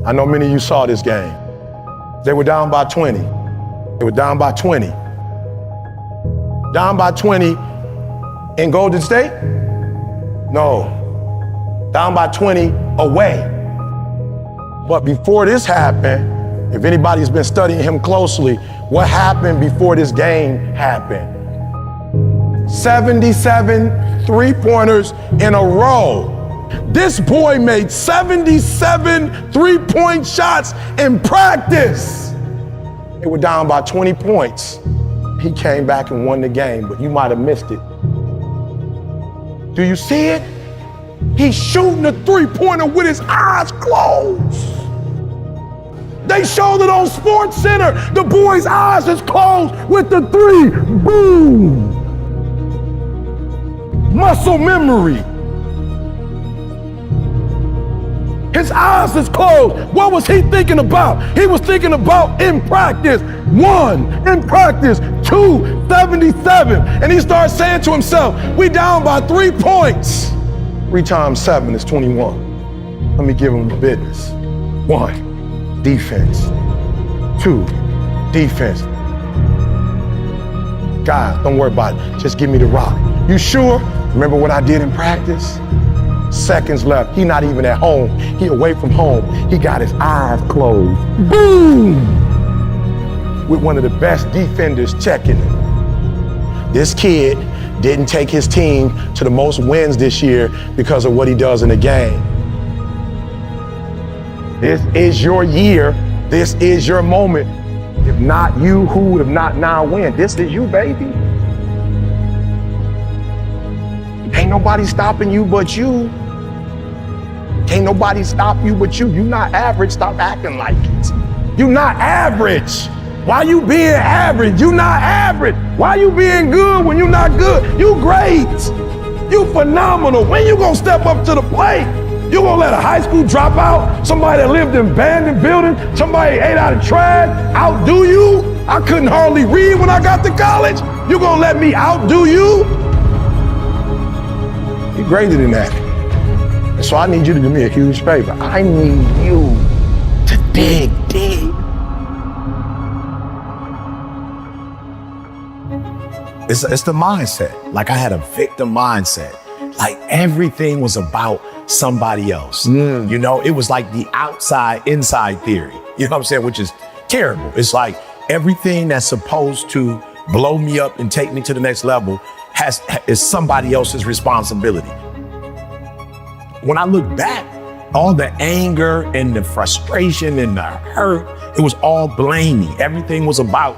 I know many of you saw this game. They were down by 20. They were down by 20. Down by 20 in Golden State? No. Down by 20 away. But before this happened, if anybody's been studying him closely, what happened before this game happened? 77 three-pointers in a row. This boy made 77 three-point shots in practice. They were down by 20 points. He came back and won the game, but you might have missed it. Do you see it? He's shooting a three-pointer with his eyes closed. They showed it on Sports Center. The boy's eyes is closed with the three. Boom! Muscle memory. His eyes is closed. What was he thinking about? He was thinking about in practice, 1, in practice, 2, 77. And he starts saying to himself, we down by 3 points. 3 times 7 is 21. Let me give him the business. 1, defense. 2, defense. Guys, don't worry about it. Just give me the rock. You sure? Remember what I did in practice? Seconds left. He not even at home. He away from home. He got his eyes closed. Boom! With one of the best defenders checking him. This kid didn't take his team to the most wins this year because of what he does in the game. This is your year. This is your moment. If not you, who would have not now win? This is you, baby. Ain't nobody stopping you but you. Can't nobody stop you but you. You not average, stop acting like it. You not average. Why you being average? You not average. Why you being good when you not good? You great. You phenomenal. When you gonna step up to the plate? You gonna let a high school dropout, somebody that lived in abandoned building, somebody ate out of trash, outdo you? I couldn't hardly read when I got to college. You gonna let me outdo you? You're greater than that. And so I need you to do me a huge favor. I need you to dig deep. It's the mindset. Like I had a victim mindset. Like everything was about somebody else. You know, it was like the outside, inside theory. You know what I'm saying? Which is terrible. It's like everything that's supposed to blow me up and take me to the next level is somebody else's responsibility. When I look back, all the anger and the frustration and the hurt, it was all blaming. Everything was about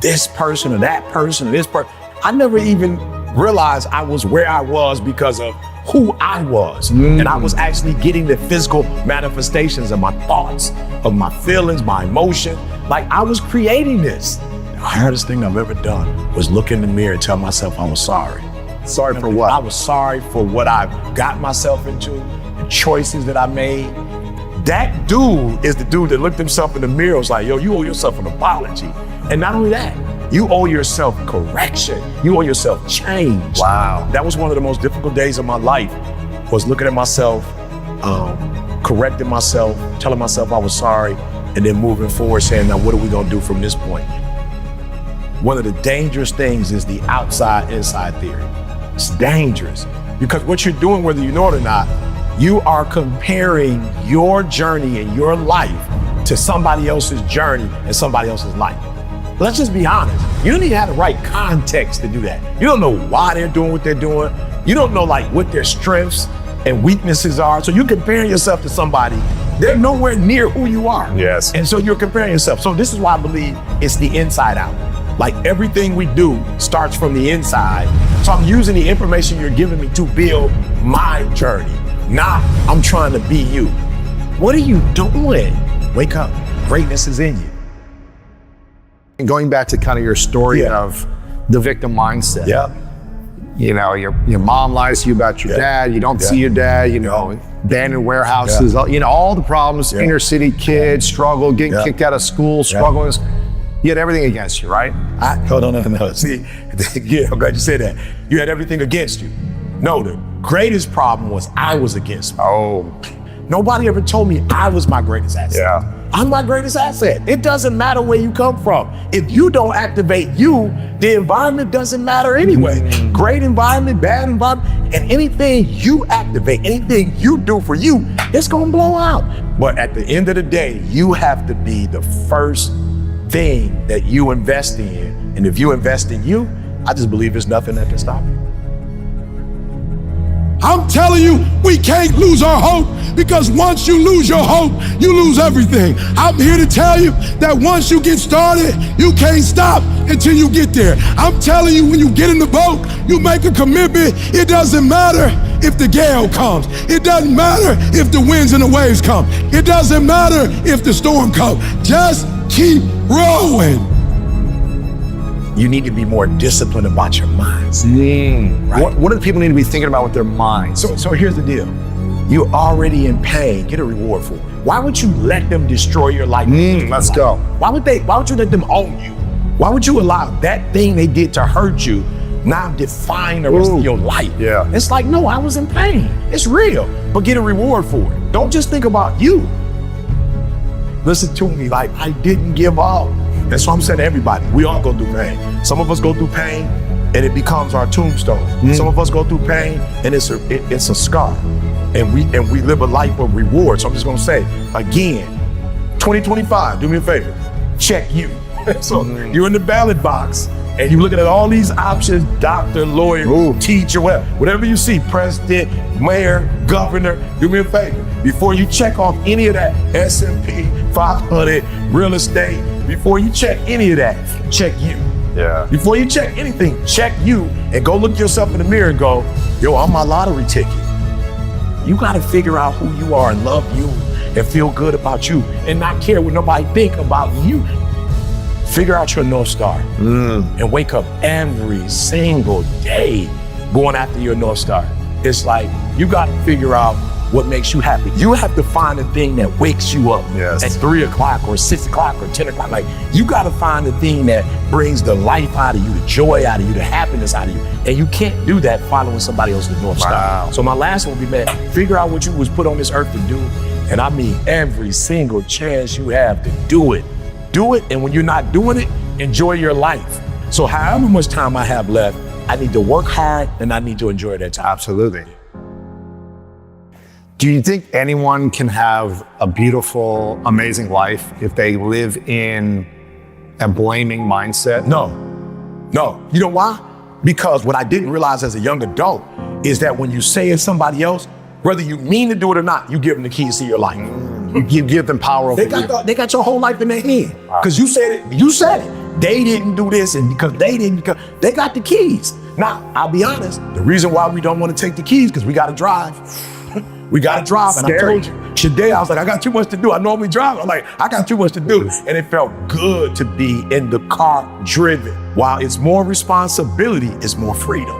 this person or that person or this person. I never even realized I was where I was because of who I was. And I was actually getting the physical manifestations of my thoughts, of my feelings, my emotion. Like I was creating this. The hardest thing I've ever done was look in the mirror and tell myself I was sorry. Sorry for what? I was sorry for what I got myself into, the choices that I made. That dude is the dude that looked himself in the mirror and was like, yo, you owe yourself an apology. And not only that, you owe yourself correction. You owe yourself change. Wow. That was one of the most difficult days of my life, was looking at myself, correcting myself, telling myself I was sorry, and then moving forward saying, now what are we gonna do from this point? One of the dangerous things is the outside-inside theory. It's dangerous because what you're doing, whether you know it or not, you are comparing your journey and your life to somebody else's journey and somebody else's life. Let's just be honest. You don't even have the right context to do that. You don't know why they're doing what they're doing. You don't know like what their strengths and weaknesses are. So you're comparing yourself to somebody. They're nowhere near who you are. Yes. And so you're comparing yourself. So this is why I believe it's the inside out. Like everything we do starts from the inside. So I'm using the information you're giving me to build my journey. Not I'm trying to be you. What are you doing? Wake up. Greatness is in you. And going back to kind of your story of the victim mindset. Yeah. You know, your mom lies to you about your dad. You don't see your dad, you know, abandoned warehouses, you know, all the problems, inner city kids, struggle, getting kicked out of school, struggling. You had everything against you, right? Hold on. See, yeah, I'm glad you said that. You had everything against you. No, the greatest problem was I was against me. Oh. Nobody ever told me I was my greatest asset. Yeah. I'm my greatest asset. It doesn't matter where you come from. If you don't activate you, the environment doesn't matter anyway. Great environment, bad environment, and anything you activate, anything you do for you, it's gonna blow out. But at the end of the day, you have to be the first thing that you invest in. And if you invest in you, I just believe there's nothing that can stop you. I'm telling you, we can't lose our hope, because once you lose your hope, you lose everything. I'm here to tell you that once you get started, you can't stop until you get there. I'm telling you, when you get in the boat, you make a commitment. It doesn't matter if the gale comes. It doesn't matter if the winds and the waves come. It doesn't matter if the storm comes. Just keep rowing. You need to be more disciplined about your minds. Right. What do the people need to be thinking about with their minds? So here's the deal. You're already in pain. Get a reward for it. Why would you let them destroy your life? Let's go. Why would you let them own you? Why would you allow that thing they did to hurt you now define the rest of your life? Yeah. It's like, no, I was in pain. It's real, but get a reward for it. Don't just think about you. Listen to me, like, I didn't give up. That's what I'm saying to everybody. We all go through pain. Some of us go through pain and it becomes our tombstone. Some of us go through pain and it's a scar. And we live a life of reward. So I'm just gonna say, again, 2025, do me a favor, check you. So you're in the ballot box and you're looking at all these options, doctor, lawyer, teacher, whatever you see, president, mayor, governor, do me a favor. Before you check off any of that, S&P 500, real estate, before you check any of that, check you. Yeah. Before you check anything, check you and go look yourself in the mirror and go, yo, I'm my lottery ticket. You gotta figure out who you are and love you and feel good about you and not care what nobody think about you. Figure out your North Star and wake up every single day going after your North Star. It's like, you gotta figure out what makes you happy. You have to find the thing that wakes you up at 3 o'clock or 6 o'clock or 10 o'clock. Like, you gotta find the thing that brings the life out of you, the joy out of you, the happiness out of you. And you can't do that following somebody else's North Star. So my last one would be, man, figure out what you was put on this earth to do. And I mean, every single chance you have to do it. Do it, and when you're not doing it, enjoy your life. So however much time I have left, I need to work hard and I need to enjoy that time. Absolutely. Do you think anyone can have a beautiful, amazing life if they live in a blaming mindset? No. You know why? Because what I didn't realize as a young adult is that when you say it's somebody else, whether you mean to do it or not, you give them the keys to your life. You give them power over you. They got your whole life in their hand. Because you said it. They didn't do this, and because they got the keys. Now, I'll be honest, the reason why we don't want to take the keys, because we got to drive. We got to drive. And I told you, today I was like, I got too much to do. I normally drive. I'm like, I got too much to do. And it felt good to be in the car driven. While it's more responsibility, it's more freedom.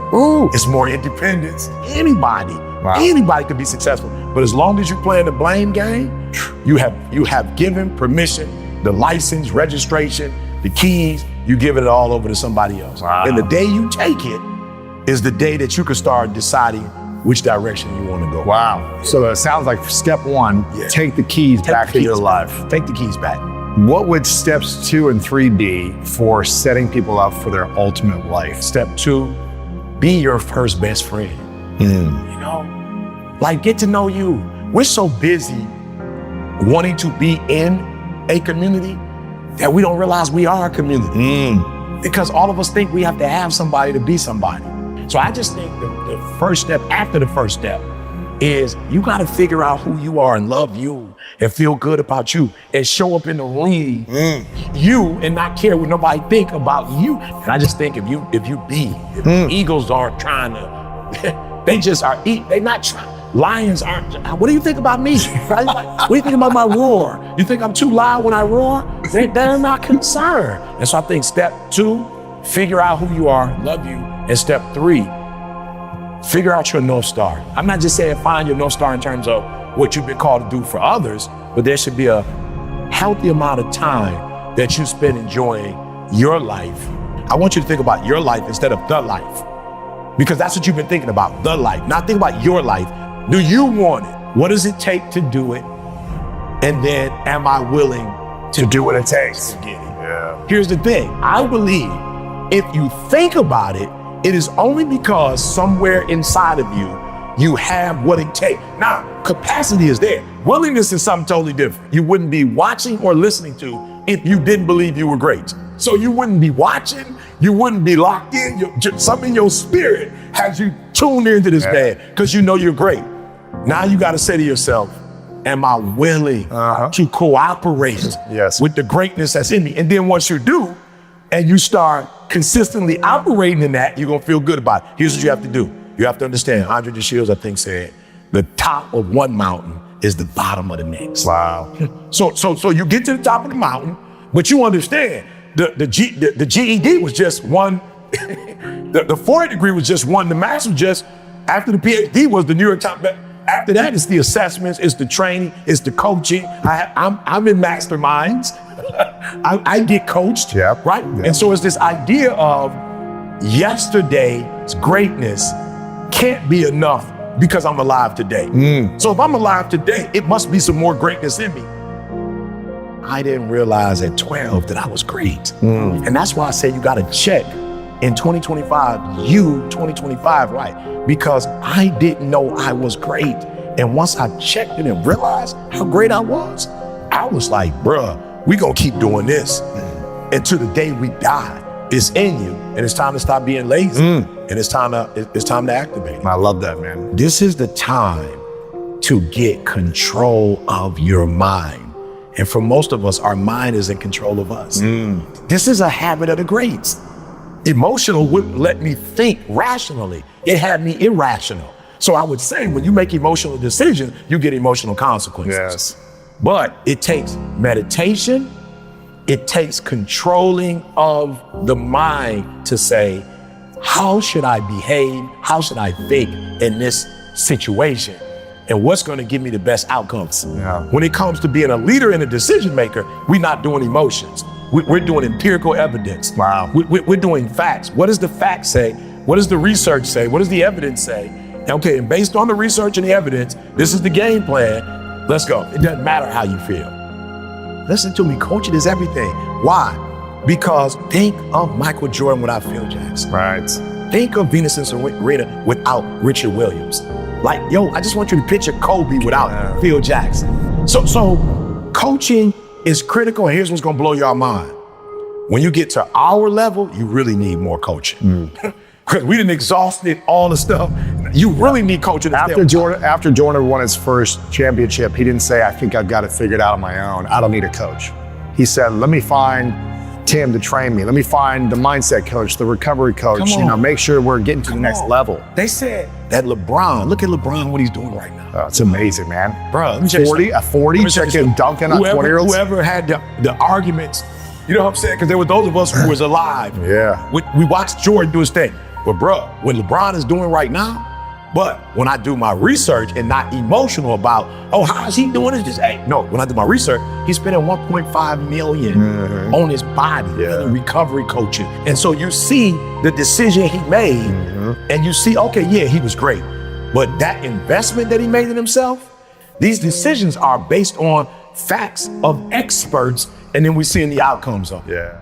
It's more independence. Anybody could be successful. But as long as you play in the blame game, you have given permission, the license, registration, the keys, you give it all over to somebody else. And the day you take it is the day that you can start deciding which direction you want to go. Wow. So it sounds like step one, take the keys back to your life. Take the keys back. What would steps 2 and 3 be for setting people up for their ultimate life? Step 2, be your first best friend. You know, like, get to know you. We're so busy wanting to be in a community that we don't realize we are a community. Because all of us think we have to have somebody to be somebody. So I just think the first step after the first step is you got to figure out who you are and love you and feel good about you and show up in the room you and not care what nobody think about you. And I just think if the eagles aren't trying to, they just are they not trying. Lions aren't. What do you think about me? Right? What do you think about my roar? You think I'm too loud when I roar? They're not concerned. And so I think step 2, figure out who you are, love you. And step 3, figure out your North Star. I'm not just saying find your North Star in terms of what you've been called to do for others, but there should be a healthy amount of time that you spend enjoying your life. I want you to think about your life instead of the life, because that's what you've been thinking about, the life. Not think about your life. Do you want it? What does it take to do it? And then am I willing to do what it takes to get it? Yeah. Here's the thing. I believe if you think about it, it is only because somewhere inside of you have what it takes. Now, capacity is there. Willingness is something totally different. You wouldn't be watching or listening to if you didn't believe you were great. So you wouldn't be watching, you wouldn't be locked in. Something in your spirit has you tuned into this band because you know you're great. Now you got to say to yourself, am I willing to cooperate with the greatness that's in me? And then once you do, and you start consistently operating in that, you're gonna feel good about it. Here's what you have to do. You have to understand, Andre de Shields, I think, said, the top of one mountain is the bottom of the next. Wow. So you get to the top of the mountain, but you understand, the GED was just one, the 4th degree was just one, the master was just, after the PhD was the New York Times. After that, it's the assessments, it's the training, it's the coaching. I'm in masterminds. I get coached, right? Yep. And so it's this idea of yesterday's greatness can't be enough because I'm alive today. So if I'm alive today, it must be some more greatness in me. I didn't realize at 12 that I was great. And that's why I say you gotta check in 2025, right? Because I didn't know I was great. And once I checked it and realized how great I was like, bruh, we gonna keep doing this until the day we die. It's in you, and it's time to stop being lazy. And it's time to activate it. I love that, man. This is the time to get control of your mind. And for most of us, our mind is in control of us. This is a habit of the greats. Emotional wouldn't let me think rationally. It had me irrational. So I would say when you make emotional decisions, you get emotional consequences. Yes. But it takes meditation, it takes controlling of the mind to say, how should I behave? How should I think in this situation? And what's gonna give me the best outcomes? When it comes to being a leader and a decision maker, we're not doing emotions. We're doing empirical evidence. Wow. We're doing facts. What does the facts say? What does the research say? What does the evidence say? Okay, and based on the research and the evidence, this is the game plan. Let's go. It doesn't matter how you feel. Listen to me, coaching is everything. Why? Because think of Michael Jordan without Phil Jackson. Right. Think of Venus and Serena without Richard Williams. Like, yo, I just want you to picture Kobe without Phil Jackson. So coaching is critical, and here's what's gonna blow your mind. When you get to our level, you really need more coaching. Because we done exhausted all the stuff. You really need coaching. After Jordan won his first championship, he didn't say, I think I've got it figured out on my own. I don't need a coach. He said, let me find Tim to train me. Let me find the mindset coach, the recovery coach, make sure we're getting to the next level. They said that LeBron, look at LeBron, what he's doing right now. Oh, it's amazing, man. Bro, 40 checking dunking on 20-year-olds. Whoever had the arguments, you know what I'm saying? Because there were those of us who was alive. We watched Jordan do his thing. But bro, what LeBron is doing right now, but when I do my research and not emotional about, oh, how is he doing it? Just, hey, no, when I do my research, he's spending 1.5 million on his body and recovery coaching. And so you see the decision he made and you see, okay, yeah, he was great. But that investment that he made in himself, these decisions are based on facts of experts, and then we're seeing the outcomes of it.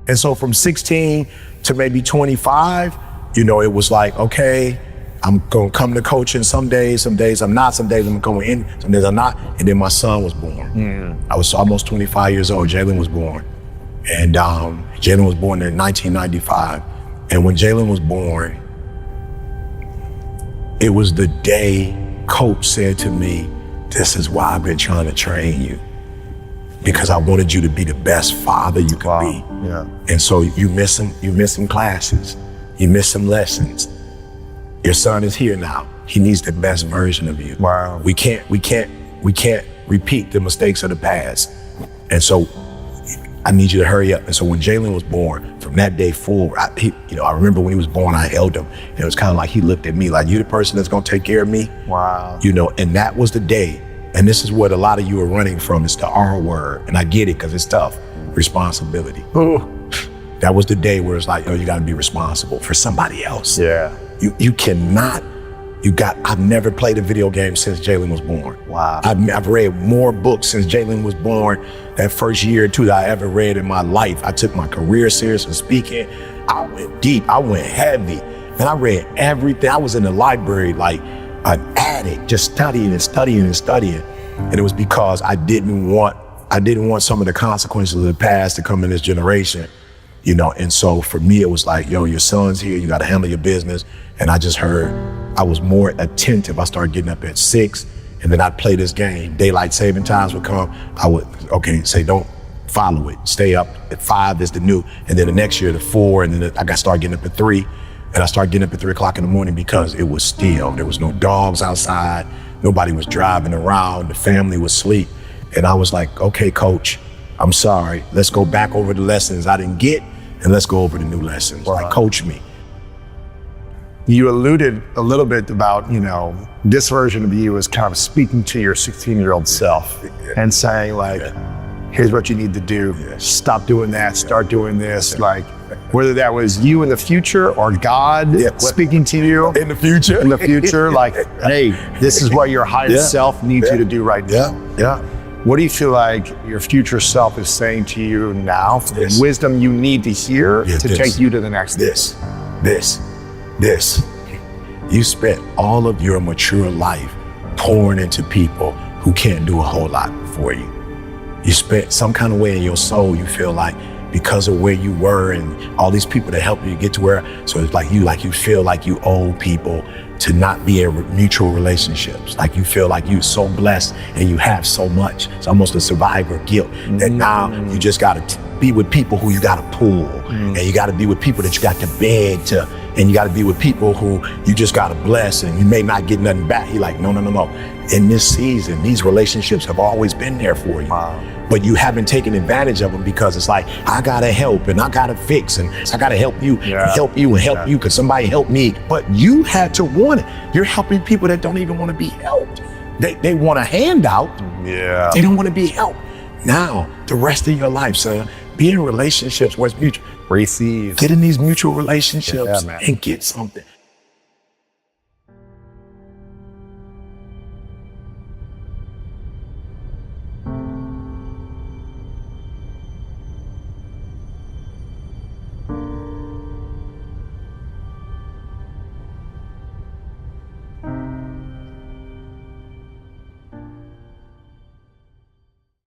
And so from 16 to maybe 25, it was like, okay, I'm gonna come to coaching some days I'm not, some days I'm going in, some days I'm not. And then my son was born. I was almost 25 years old, Jalen was born. And Jalen was born in 1995. And when Jalen was born, it was the day coach said to me, this is why I've been trying to train you. Because I wanted you to be the best father you could be. And so you miss some classes, you miss some lessons. Your son is here now. He needs the best version of you. Wow. We can't repeat the mistakes of the past. And so I need you to hurry up. And so when Jalen was born, from that day forward, I remember when he was born, I held him. And it was kind of like he looked at me like, you the person that's gonna take care of me? Wow. And that was the day. And this is what a lot of you are running from. It's the R word. And I get it because it's tough. Responsibility. That was the day where it's like, you got to be responsible for somebody else. You cannot I've never played a video game since Jalen was born. Wow. I've read more books since Jalen was born. That first year or two that I ever read in my life. I took my career serious in speaking. I went deep, I went heavy. And I read everything. I was in the library like an addict, just studying and studying and studying. And it was because I didn't want some of the consequences of the past to come in this generation, you know? And so for me, it was like, yo, your son's here, you gotta handle your business. And I just heard, I was more attentive. I started getting up at 6, and then I'd play this game. Daylight saving times would come. I would, say, don't follow it. Stay up at 5 is the new, and then the next year, the 4, and then I got started getting up at 3. And I started getting up at 3 o'clock in the morning because it was still. There was no dogs outside. Nobody was driving around. The family was asleep. And I was like, okay, coach, I'm sorry. Let's go back over the lessons I didn't get, and let's go over the new lessons. Like, coach me. You alluded a little bit about, you know, this version of you is kind of speaking to your 16-year-old self and saying like, here's what you need to do. Stop doing that, start doing this. Like, whether that was you in the future or God speaking to you in the future. In the future, like, hey, this is what your higher self needs you to do right now. What do you feel like your future self is saying to you now for the wisdom you need to hear to take you to the next This. You spent all of your mature life pouring into people who can't do a whole lot for you. You spent some kind of way in your soul, you feel like, because of where you were and all these people that helped you get to where, so it's like you feel like you owe people to not be in mutual relationships. Like you feel like you're so blessed and you have so much. It's almost a survivor guilt that now you just gotta be with people who you gotta pull, and you gotta be with people that you got to beg to, and you gotta be with people who you just gotta bless, and you may not get nothing back. He like, no. In this season, these relationships have always been there for you. But you haven't taken advantage of them because it's like, I gotta help and I gotta fix and I gotta help you, help you because somebody helped me. But you had to want it. You're helping people that don't even want to be helped. They want a handout. They don't want to be helped. Now, the rest of your life, son, be in relationships where it's mutual. Receive. Get in these mutual relationships and get something.